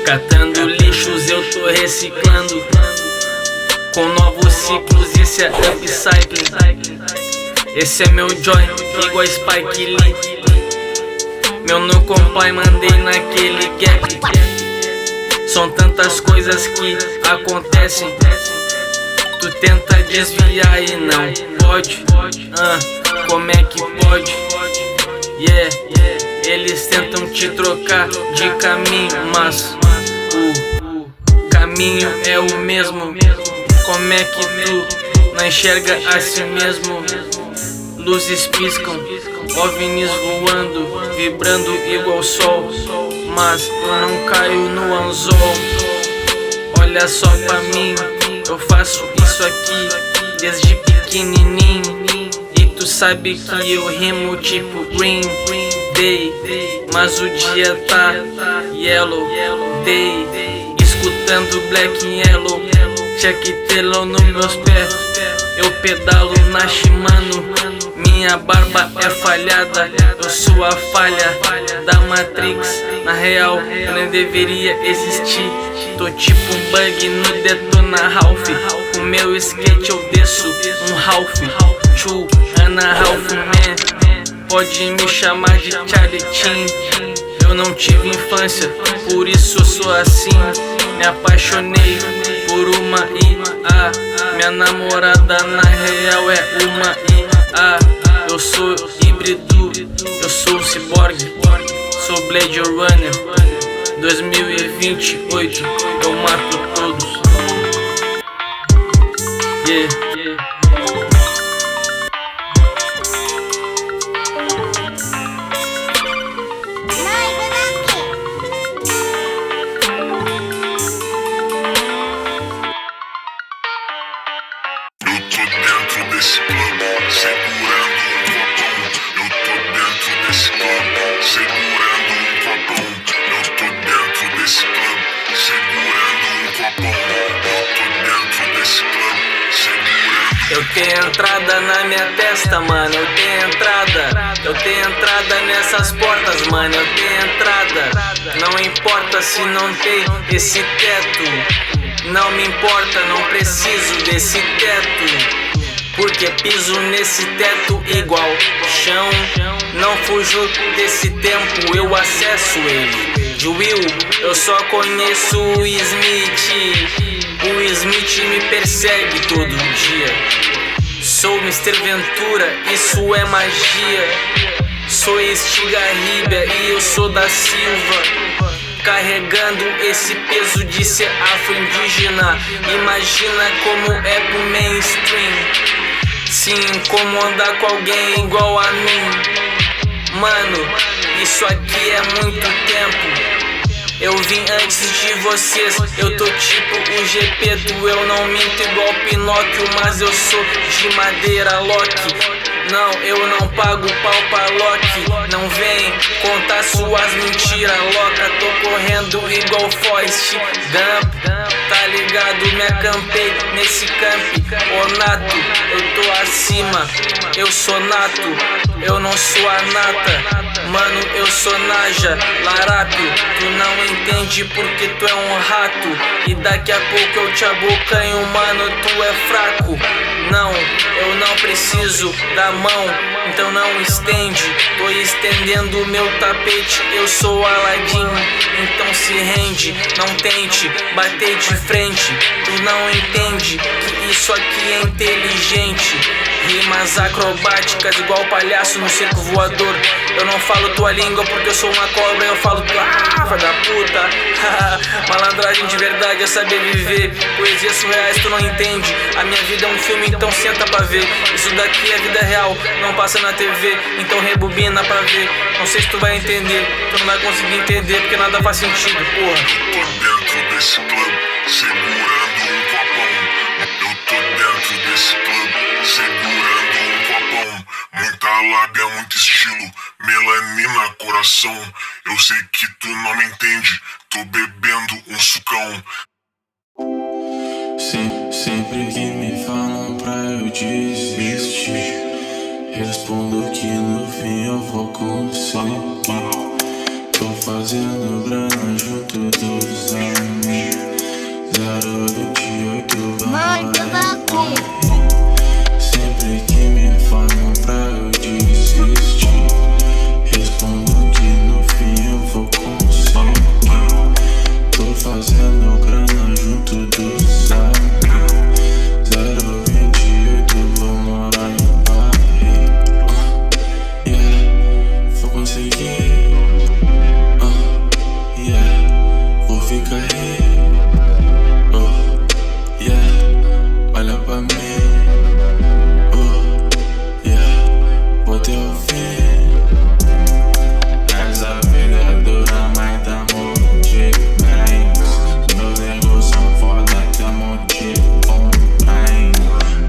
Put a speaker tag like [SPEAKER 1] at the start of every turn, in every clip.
[SPEAKER 1] Catando lixos eu tô reciclando, com novos ciclos, isso é upcycling. Esse é meu joint, igual Spike Lee. Meu no comply mandei naquele gap. São tantas coisas que acontecem, tu tenta desviar e não pode. Como é que pode? Yeah, eles tentam te trocar de caminho, mas o caminho é o mesmo. Como é que tu não enxerga a si mesmo? Luzes piscam, OVNIs voando, vibrando igual sol, mas eu não caio no anzol. Olha só pra mim, eu faço isso aqui desde pequenininho. E tu sabe que eu rimo tipo Green Day, mas o dia tá Yellow Day. Escutando Black Yellow, Chuck Taylor nos meus pés. Eu pedalo na Shimano, minha barba é falhada. Eu sou a falha da Matrix. Na real, eu nem deveria existir. Tô tipo um bug no Detona Ralph. Com meu skate eu desço um Ralph. Chu, Ana Ralph Man. Pode me chamar de Charlie Chin. Eu não tive infância, por isso eu sou assim. Me apaixonei por uma IA. Minha namorada na real é uma IA. Eu sou híbrido, eu sou ciborgue, sou Blade Runner. 2028, eu mato todos. Yeah.
[SPEAKER 2] Desse plano, segurando um copão. Eu tô dentro desse plano, segurando um copão. Eu tô dentro desse plano, segurando um copão. Eu tô dentro desse plano, segurando.
[SPEAKER 1] Eu tenho entrada na minha testa, mano. Eu tenho entrada. Eu tenho entrada nessas portas, mano. Eu tenho entrada. Não importa se não tem esse teto. Não me importa, não preciso desse teto. Porque piso nesse teto igual chão. Não fujo desse tempo, eu acesso ele. De Will, eu só conheço o Smith. O Smith me persegue todo dia. Sou Mr. Ventura, isso é magia. Sou Estigarribia e eu sou da Silva. Carregando esse peso de ser afro-indígena. Imagina como é pro mainstream se incomodar com alguém igual a mim. Mano, isso aqui é muito tempo. Eu vim antes de vocês, eu tô tipo o Gepeto. Eu não minto igual Pinóquio, mas eu sou de madeira Loki. Não, eu não pago pau pra Loki. Não vem contar suas mentiras louca. Tô correndo igual Forrest Gump. Tá ligado, me acampei nesse camp. Ô nato, eu tô acima. Eu sou nato, eu não sou a nata. Mano, eu sou Naja, larápio. Tu não entende porque tu é um rato. E daqui a pouco eu te abocanho, mano, tu é fraco. Não, eu não preciso da mão, então não estende. Tô estendendo meu tapete, eu sou Aladdin. Então se rende, não tente bater de frente. Tu não entende que isso aqui é inteligente. Rimas acrobáticas igual palhaço no circo voador. Eu não falo tua língua porque eu sou uma cobra. Eu falo tua filha da puta. Malandragem de verdade é saber viver. Poesias surreais tu não entende. A minha vida é um filme, então senta pra ver. Isso daqui é vida real, não passa na TV. Então rebobina pra ver. Não sei se tu vai entender, tu não vai conseguir entender porque nada faz sentido, porra.
[SPEAKER 2] Eu tô dentro desse plano, segurando um copão. Eu tô dentro desse plano, segurando um copão. Muita lábia, muito estilo, melanina, coração. Eu sei que tu não me entende, tô bebendo um sucão.
[SPEAKER 3] Sempre que me falam pra eu desistir, respondo que no fim eu vou conseguir. Tô fazendo grana junto dos amigos. 028 vamos. Sempre que me falam pra eu desistir, respondo que no fim eu vou conseguir. Tô fazendo grana junto dos amigos. 028 vou morar em Paris. Yeah, vou conseguir. Yeah, vou ficar rico. Yeah, olha pra mim. Vou ter o fim. Essa vida é dura, mas tamo de bem. Meus negros são foda, tamo de bem.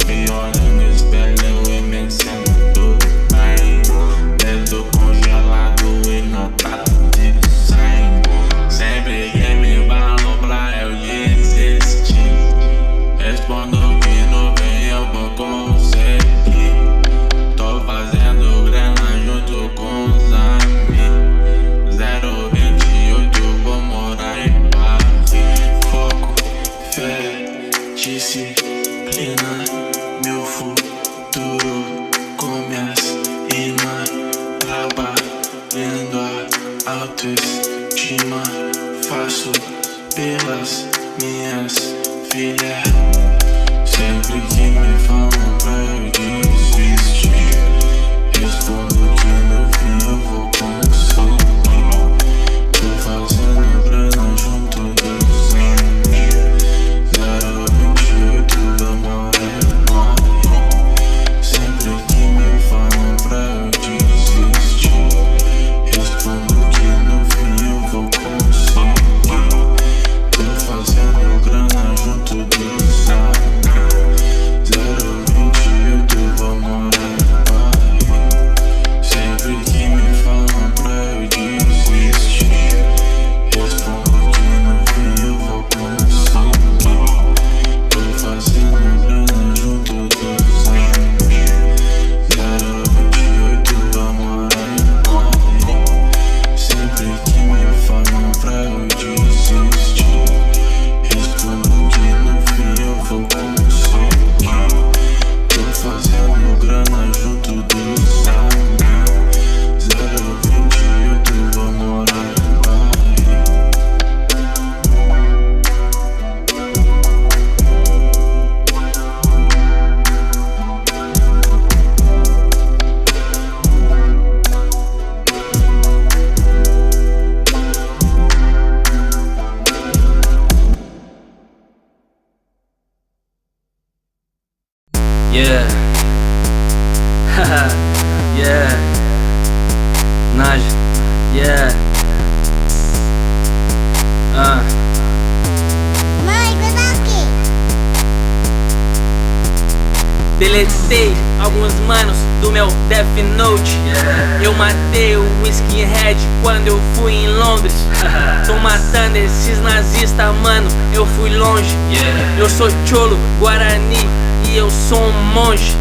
[SPEAKER 3] Me olho no espelho e me sinto bem. Dedo congelado e nota de 100. Sempre que me falam pra eu desistir, respondo que no fim eu vou conseguir. Tô fazendo grana junto com os amigos. 028 vou morar em Paris. Foco, fé, disciplina. Meu futuro com minhas rimas. Trabalhando a autoestima. Faço pelas minhas filhas. Sempre que me falam pra eu desistir, respondo que no fim eu vou conseguir. Tô fazendo grana junto dos amigos. 028 vamos reparar. Sempre que me falam pra eu desistir, respondo que no fim eu vou conseguir. Tô fazendo grana junto dos amigos. 028 vou morar em Paris. Sempre que me falam pra eu desistir, respondo que no fim eu vou conseguir. Tô fazendo grana junto dos amigos. 028 vou morar em Paris. Sempre que me falam pra eu desistir, respondo que no fim eu vou conseguir. Tô fazendo grana junto dos amigos. 028 vou morar em Paris.
[SPEAKER 1] Yeah. Haha. Yeah. Naj. Yeah. Deletei alguns manos do meu Death Note. Eu matei um skinhead quando eu fui em Londres. Tô matando esses nazistas, mano, eu fui longe. Eu sou cholo, guarani e eu sou um monge.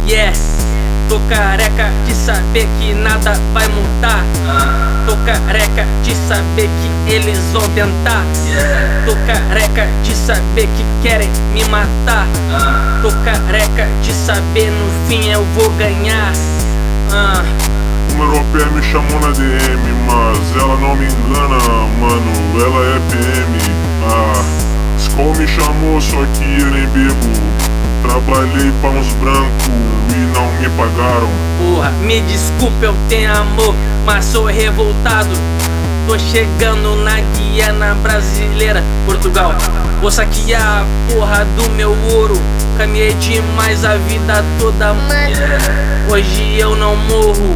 [SPEAKER 1] Yeah, tô careca de saber que nada vai mudar. Tô careca de saber que eles vão tentar. Tô careca de saber que querem me matar. Tô careca de saber no fim eu vou ganhar.
[SPEAKER 2] Uma europeia me chamou na DM, mas ela não me engana, mano, ela é PM. Skol me chamou, só que eu nem bebo. Trabalhei pra uns brancos e não me pagaram.
[SPEAKER 1] Porra, me desculpa, eu tenho amor, mas sou revoltado. Tô chegando na Guiana brasileira, Portugal. Vou saquear a porra do meu ouro. Caminhei demais a vida toda, mano. Hoje eu não morro.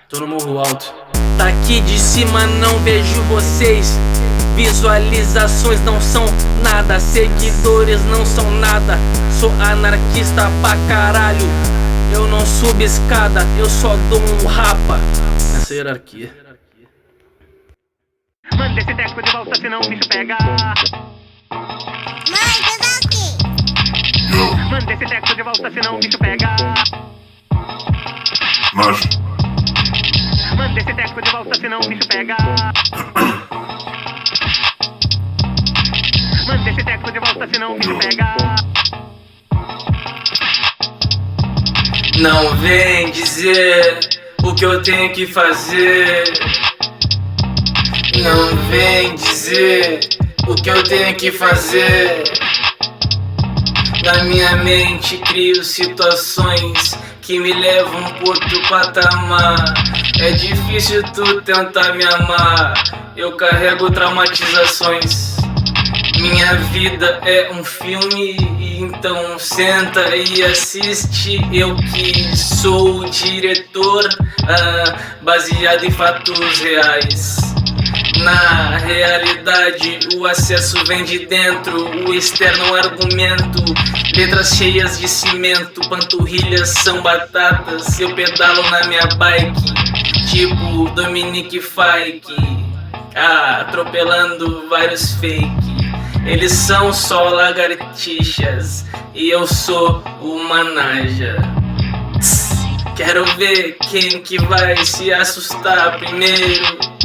[SPEAKER 1] Tô no morro alto. Daqui de cima não vejo vocês. Visualizações não são nada, seguidores não são nada. Sou anarquista pra caralho. Eu não subo escada, eu só dou um rapa. Essa hierarquia.
[SPEAKER 4] Manda esse teco de volta, senão o bicho pega. Manda esse teco de volta, senão o bicho pega.
[SPEAKER 2] Naj.
[SPEAKER 4] Manda Manda esse teco de volta, senão o bicho pega. Manda esse teco de volta, senão o bicho pega.
[SPEAKER 1] Não vem dizer o que eu tenho que fazer. Não vem dizer o que eu tenho que fazer. Na minha mente crio situações que me levam por outro patamar. É difícil tu tentar me amar. Eu carrego traumatizações. Minha vida é um filme, então senta e assiste. Eu que sou o diretor, baseado em fatos reais. Na realidade, o acesso vem de dentro, o externo é um argumento. Letras cheias de cimento, panturrilhas são batatas. Eu pedalo na minha bike, tipo Dominique Fike, atropelando vários fake. Eles são só lagartixas e eu sou uma naja. Quero ver quem que vai se assustar primeiro.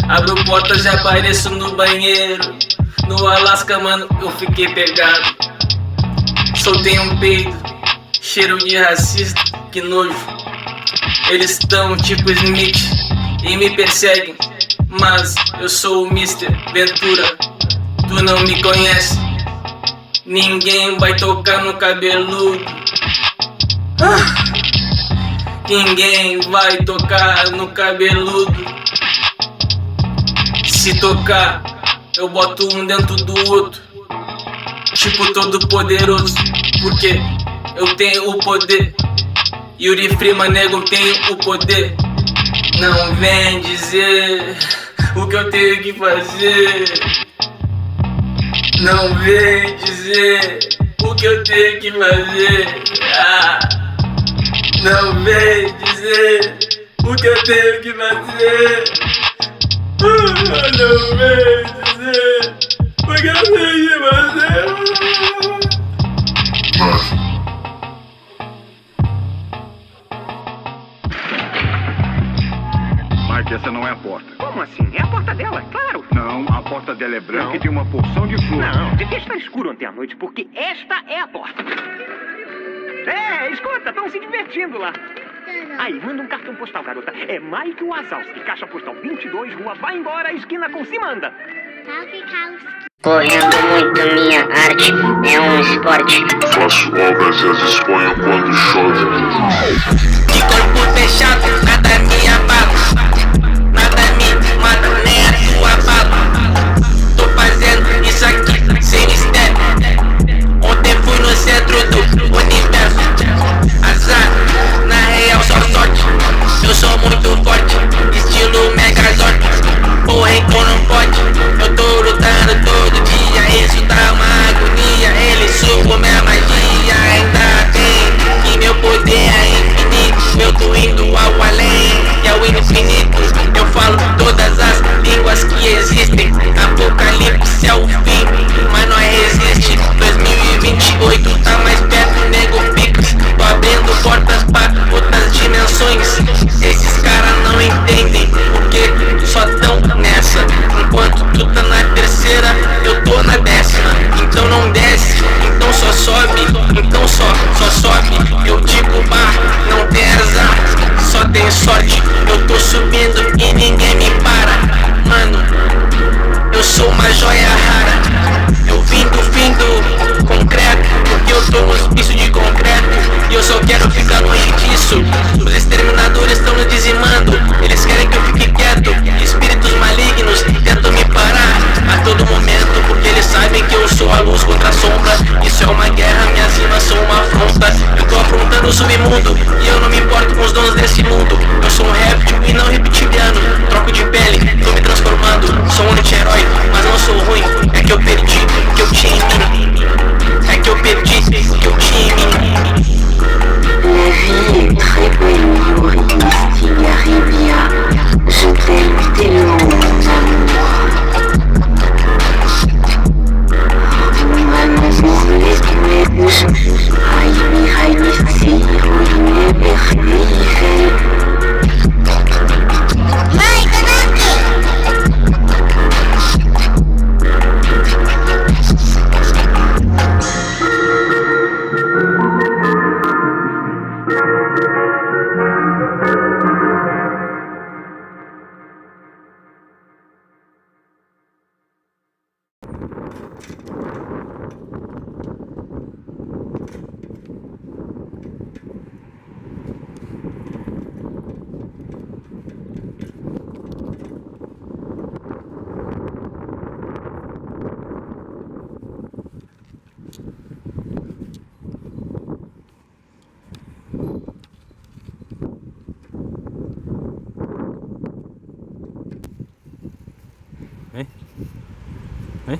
[SPEAKER 1] Abro portas e apareço no banheiro. No Alasca, mano, eu fiquei pegado. Soltei um peido, cheiro de racista, que nojo. Eles tão tipo Smith e me perseguem, mas eu sou o Mr. Ventura. Tu não me conhece, ninguém vai tocar no cabeludo. Ninguém vai tocar no cabeludo. Se tocar, eu boto um dentro do outro, tipo todo poderoso, porque eu tenho o poder. Yuri Freeman, nego, tenho o poder. Não vem dizer o que eu tenho que fazer. Não vem dizer o que eu tenho que fazer. Não vem dizer o que eu tenho que fazer. Não vem dizer o que eu tenho que fazer.
[SPEAKER 5] Mike, essa não é a porta.
[SPEAKER 4] Como assim? É a porta dela, claro.
[SPEAKER 5] Não, a porta dela é branca
[SPEAKER 4] Não.
[SPEAKER 5] e tem uma porção de flor.
[SPEAKER 4] Não, devia estar escuro ontem à noite, porque esta é a porta. Escuta, estão se divertindo lá. Aí, manda um cartão postal, garota. É Mike Wazowski, caixa postal 22, rua Vai Embora, esquina com Simanda.
[SPEAKER 6] Correndo muito, minha arte é um esporte.
[SPEAKER 2] Faço obras e as exponho quando chove.
[SPEAKER 1] De corpo fechado, nada me abala. Nada me mata, nem a tua bala. Tô fazendo isso aqui sem mistério. Ontem fui no centro do universo. Azar, na real só sorte. Eu sou muito forte, estilo Megazord. Porra, então não pode. Eu tô lutando todo dia, isso tá uma agonia. Ele sugou minha magia, ainda bem que meu poder é infinito. Eu tô indo ao além.
[SPEAKER 7] Vem. Vem.